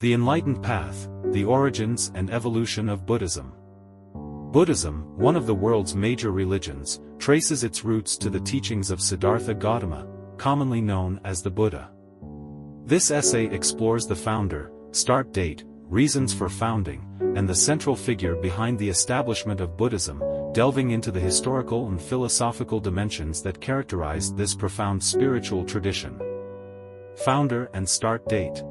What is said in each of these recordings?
The Enlightened Path, the Origins and Evolution of Buddhism. Buddhism, one of the world's major religions, traces its roots to the teachings of Siddhartha Gautama, commonly known as the Buddha. This essay explores the founder, start date, reasons for founding, and the central figure behind the establishment of Buddhism, delving into the historical and philosophical dimensions that characterized this profound spiritual tradition. Founder and start date.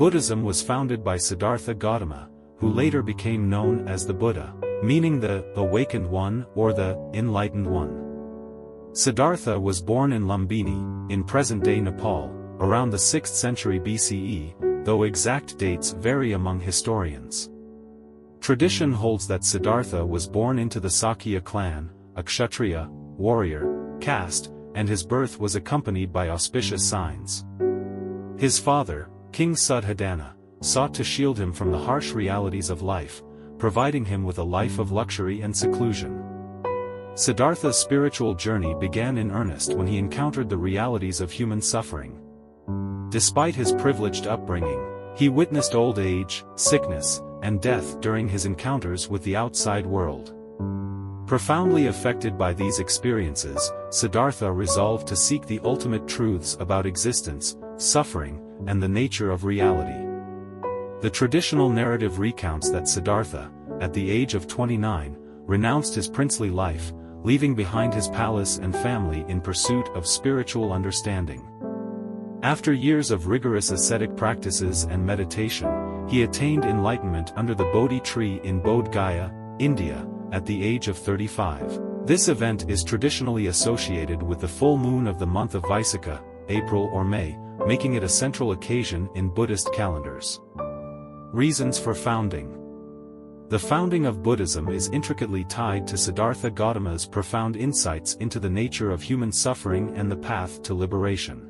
Buddhism was founded by Siddhartha Gautama, who later became known as the Buddha, meaning the awakened one or the enlightened one. Siddhartha was born in Lumbini, in present-day Nepal, around the 6th century BCE, though exact dates vary among historians. Tradition holds that Siddhartha was born into the Sakya clan, a Kshatriya, warrior, caste, and his birth was accompanied by auspicious signs. His father, King Suddhodana, sought to shield him from the harsh realities of life, providing him with a life of luxury and seclusion. Siddhartha's spiritual journey began in earnest when he encountered the realities of human suffering. Despite his privileged upbringing, he witnessed old age, sickness, and death during his encounters with the outside world. Profoundly affected by these experiences, Siddhartha resolved to seek the ultimate truths about existence, suffering, and the nature of reality. The traditional narrative recounts that Siddhartha, at the age of 29, renounced his princely life, leaving behind his palace and family in pursuit of spiritual understanding. After years of rigorous ascetic practices and meditation, he attained enlightenment under the Bodhi tree in Bodh Gaya, India, at the age of 35. This event is traditionally associated with the full moon of the month of Vaisakha, April or May, making it a central occasion in Buddhist calendars. Reasons for founding. The founding of Buddhism is intricately tied to Siddhartha Gautama's profound insights into the nature of human suffering and the path to liberation.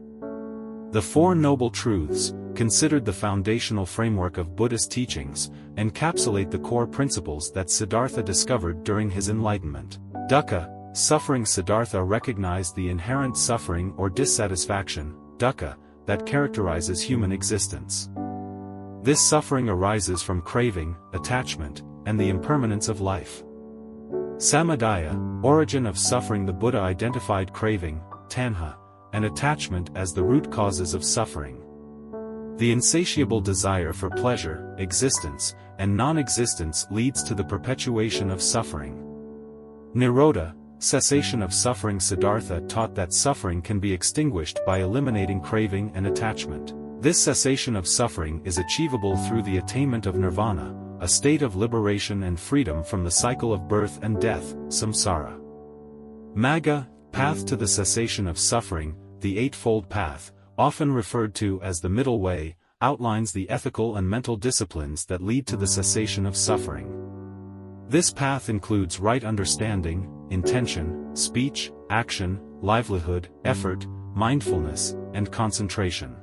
The Four Noble Truths, considered the foundational framework of Buddhist teachings, encapsulate the core principles that Siddhartha discovered during his enlightenment. Dukkha, suffering. Siddhartha recognized the inherent suffering or dissatisfaction, dukkha, that characterizes human existence. This suffering arises from craving, attachment, and the impermanence of life. Samudaya, origin of suffering. The Buddha identified craving, tanha, and attachment as the root causes of suffering. The insatiable desire for pleasure, existence, and non-existence leads to the perpetuation of suffering. Nirodha, cessation of suffering. Siddhartha taught that suffering can be extinguished by eliminating craving and attachment. This cessation of suffering is achievable through the attainment of nirvana, a state of liberation and freedom from the cycle of birth and death, samsara. Magga, path to the cessation of suffering. The Eightfold Path, often referred to as the Middle Way, outlines the ethical and mental disciplines that lead to the cessation of suffering. This path includes right understanding, intention, speech, action, livelihood, effort, mindfulness, and concentration.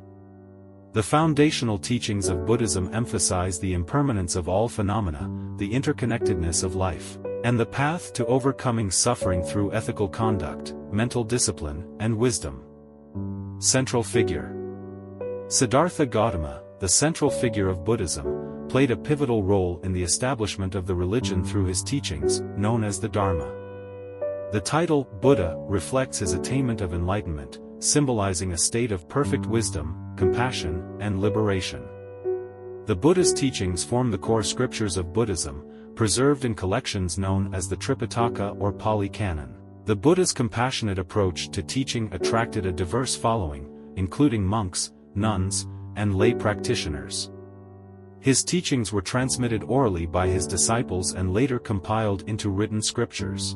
The foundational teachings of Buddhism emphasize the impermanence of all phenomena, the interconnectedness of life, and the path to overcoming suffering through ethical conduct, mental discipline, and wisdom. Central figure. Siddhartha Gautama, the central figure of Buddhism, played a pivotal role in the establishment of the religion through his teachings, known as the Dharma. The title, Buddha, reflects his attainment of enlightenment, symbolizing a state of perfect wisdom, compassion, and liberation. The Buddha's teachings form the core scriptures of Buddhism, preserved in collections known as the Tripitaka or Pali Canon. The Buddha's compassionate approach to teaching attracted a diverse following, including monks, nuns, and lay practitioners. His teachings were transmitted orally by his disciples and later compiled into written scriptures.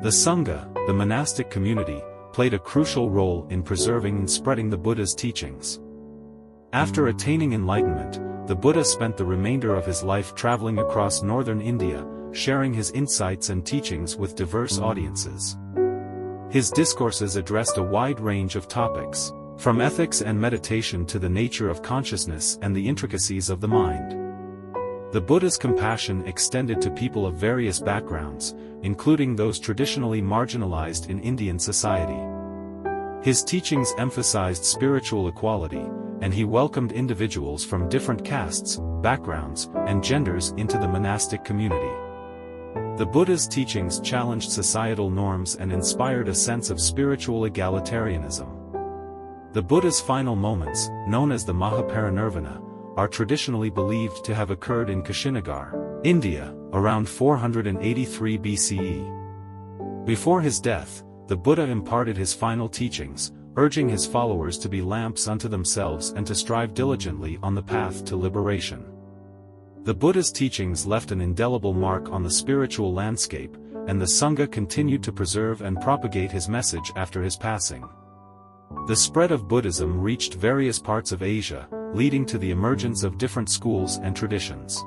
The Sangha, the monastic community, played a crucial role in preserving and spreading the Buddha's teachings. After attaining enlightenment, the Buddha spent the remainder of his life traveling across northern India, sharing his insights and teachings with diverse audiences. His discourses addressed a wide range of topics, from ethics and meditation to the nature of consciousness and the intricacies of the mind. The Buddha's compassion extended to people of various backgrounds, including those traditionally marginalized in Indian society. His teachings emphasized spiritual equality, and he welcomed individuals from different castes, backgrounds, and genders into the monastic community. The Buddha's teachings challenged societal norms and inspired a sense of spiritual egalitarianism. The Buddha's final moments, known as the Mahaparinirvana, are traditionally believed to have occurred in Kushinagar, India, around 483 BCE. Before his death, the Buddha imparted his final teachings, urging his followers to be lamps unto themselves and to strive diligently on the path to liberation. The Buddha's teachings left an indelible mark on the spiritual landscape, and the Sangha continued to preserve and propagate his message after his passing. The spread of Buddhism reached various parts of Asia, leading to the emergence of different schools and traditions.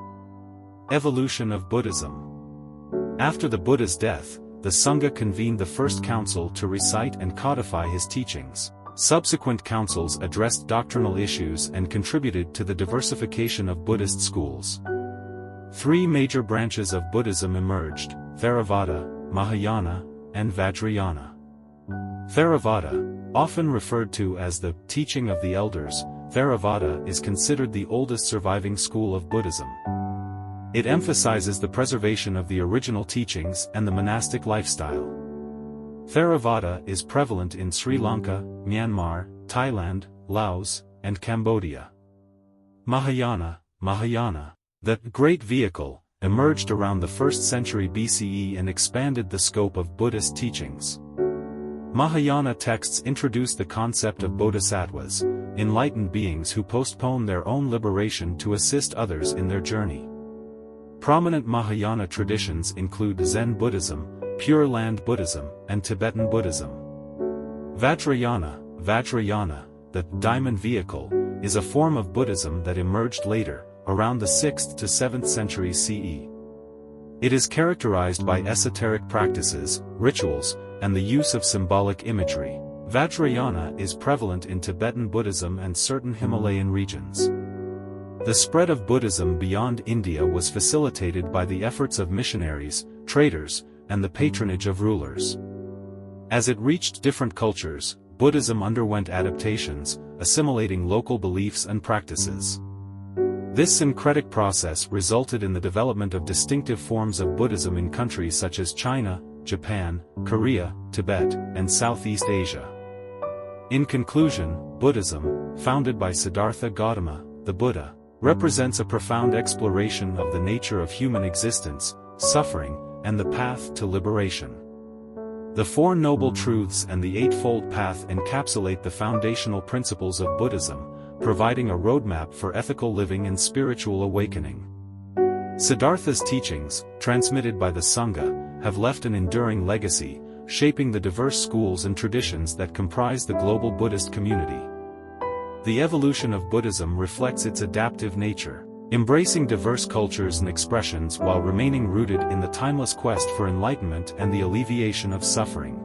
Evolution of Buddhism. After the Buddha's death, the Sangha convened the first council to recite and codify his teachings. Subsequent councils addressed doctrinal issues and contributed to the diversification of Buddhist schools. Three major branches of Buddhism emerged: Theravada, Mahayana, and Vajrayana. Theravada, often referred to as the teaching of the elders, Theravada is considered the oldest surviving school of Buddhism. It emphasizes the preservation of the original teachings and the monastic lifestyle. Theravada is prevalent in Sri Lanka, Myanmar, Thailand, Laos, and Cambodia. Mahayana, the Great Vehicle, emerged around the 1st century BCE and expanded the scope of Buddhist teachings. Mahayana texts introduced the concept of bodhisattvas, enlightened beings who postpone their own liberation to assist others in their journey. Prominent Mahayana traditions include Zen Buddhism, Pure Land Buddhism, and Tibetan Buddhism. Vajrayana, the Diamond Vehicle, is a form of Buddhism that emerged later, around the 6th to 7th centuries CE. It is characterized by esoteric practices, rituals, and the use of symbolic imagery. Vajrayana is prevalent in Tibetan Buddhism and certain Himalayan regions. The spread of Buddhism beyond India was facilitated by the efforts of missionaries, traders, and the patronage of rulers. As it reached different cultures, Buddhism underwent adaptations, assimilating local beliefs and practices. This syncretic process resulted in the development of distinctive forms of Buddhism in countries such as China, Japan, Korea, Tibet, and Southeast Asia. In conclusion, Buddhism, founded by Siddhartha Gautama, the Buddha, represents a profound exploration of the nature of human existence, suffering, and the path to liberation. The Four Noble Truths and the Eightfold Path encapsulate the foundational principles of Buddhism, providing a roadmap for ethical living and spiritual awakening. Siddhartha's teachings, transmitted by the Sangha, have left an enduring legacy, shaping the diverse schools and traditions that comprise the global Buddhist community. The evolution of Buddhism reflects its adaptive nature, embracing diverse cultures and expressions while remaining rooted in the timeless quest for enlightenment and the alleviation of suffering.